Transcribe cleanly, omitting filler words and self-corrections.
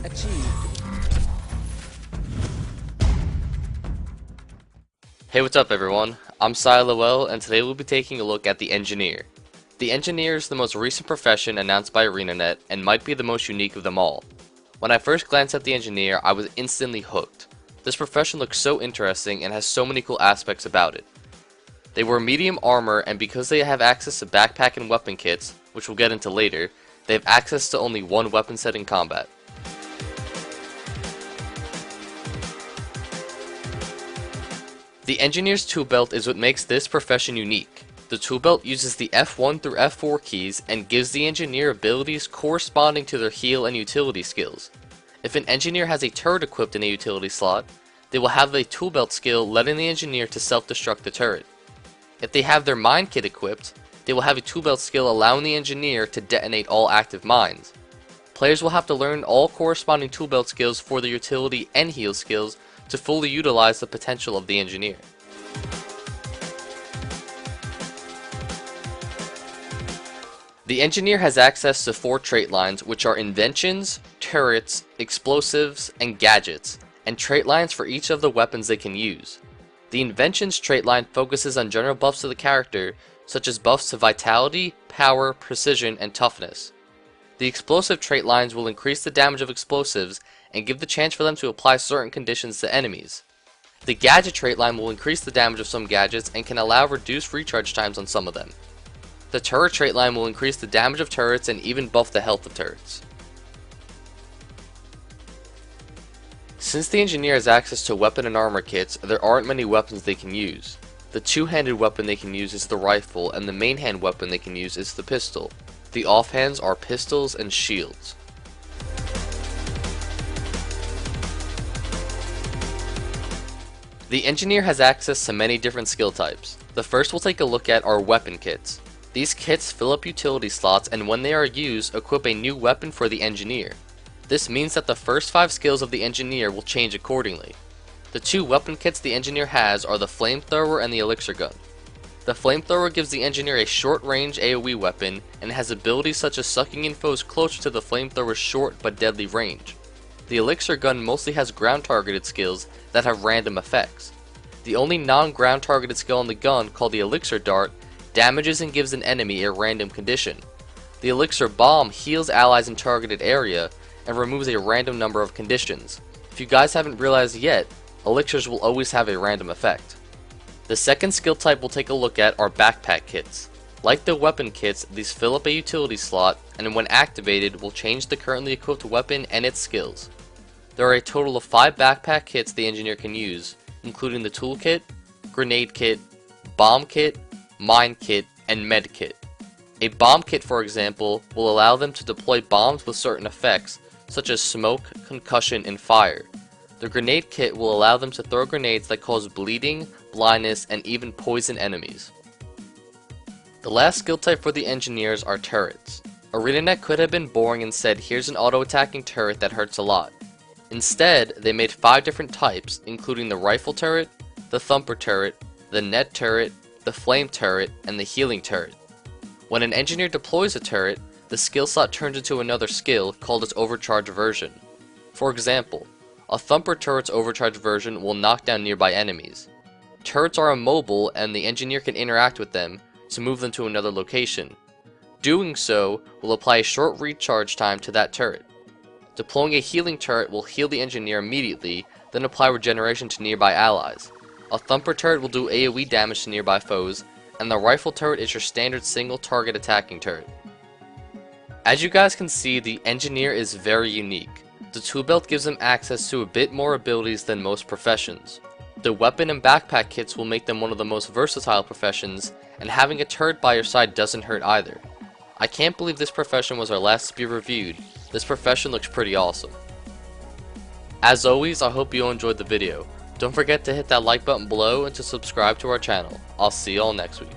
Achieved. Hey, what's up everyone? I'm Cy Lowell, and today we'll be taking a look at the Engineer. The Engineer is the most recent profession announced by ArenaNet and might be the most unique of them all. When I first glanced at the Engineer, I was instantly hooked. This profession looks so interesting and has so many cool aspects about it. They wear medium armor, and because they have access to backpack and weapon kits, which we'll get into later, they have access to only one weapon set in combat. The Engineer's tool belt is what makes this profession unique. The tool belt uses the F1 through F4 keys and gives the Engineer abilities corresponding to their heal and utility skills. If an Engineer has a turret equipped in a utility slot, they will have a tool belt skill letting the Engineer to self-destruct the turret. If they have their mine kit equipped, they will have a tool belt skill allowing the Engineer to detonate all active mines. Players will have to learn all corresponding tool belt skills for their utility and heal skills to fully utilize the potential of the Engineer. The Engineer has access to 4 trait lines, which are inventions, turrets, explosives, and gadgets, and trait lines for each of the weapons they can use. The inventions trait line focuses on general buffs to the character, such as buffs to vitality, power, precision, and toughness. The explosive trait lines will increase the damage of explosives and give the chance for them to apply certain conditions to enemies. The gadget trait line will increase the damage of some gadgets and can allow reduced recharge times on some of them. The turret trait line will increase the damage of turrets and even buff the health of turrets. Since the Engineer has access to weapon and armor kits, there aren't many weapons they can use. The two-handed weapon they can use is the rifle, and the main hand weapon they can use is the pistol. The offhands are pistols and shields. The Engineer has access to many different skill types. The first we'll take a look at are weapon kits. These kits fill up utility slots, and when they are used, equip a new weapon for the Engineer. This means that the first 5 skills of the Engineer will change accordingly. The 2 weapon kits the Engineer has are the Flamethrower and the Elixir Gun. The Flamethrower gives the Engineer a short-range AoE weapon and has abilities such as sucking in foes closer to the Flamethrower's short but deadly range. The Elixir Gun mostly has ground-targeted skills that have random effects. The only non-ground targeted skill on the gun, called the Elixir Dart, damages and gives an enemy a random condition. The Elixir Bomb heals allies in targeted area and removes a random number of conditions. If you guys haven't realized yet, elixirs will always have a random effect. The second skill type we'll take a look at are backpack kits. Like the weapon kits, these fill up a utility slot, and when activated will change the currently equipped weapon and its skills. There are a total of 5 backpack kits the Engineer can use, including the tool kit, grenade kit, bomb kit, mine kit, and med kit. A bomb kit, for example, will allow them to deploy bombs with certain effects, such as smoke, concussion, and fire. The grenade kit will allow them to throw grenades that cause bleeding, blindness, and even poison enemies. The last skill type for the Engineers are turrets. ArenaNet could have been boring and said, here's an auto-attacking turret that hurts a lot. Instead, they made 5 different types, including the rifle turret, the thumper turret, the net turret, the flame turret, and the healing turret. When an Engineer deploys a turret, the skill slot turns into another skill called its overcharge version. For example, a thumper turret's overcharge version will knock down nearby enemies. Turrets are immobile, and the Engineer can interact with them to move them to another location. Doing so will apply a short recharge time to that turret. Deploying a healing turret will heal the Engineer immediately, then apply regeneration to nearby allies. A thumper turret will do AoE damage to nearby foes, and the rifle turret is your standard single target attacking turret. As you guys can see, the Engineer is very unique. The tool belt gives them access to a bit more abilities than most professions. The weapon and backpack kits will make them one of the most versatile professions, and having a turret by your side doesn't hurt either. I can't believe this profession was our last to be reviewed. This profession looks pretty awesome. As always, I hope you all enjoyed the video. Don't forget to hit that like button below and to subscribe to our channel. I'll see you all next week.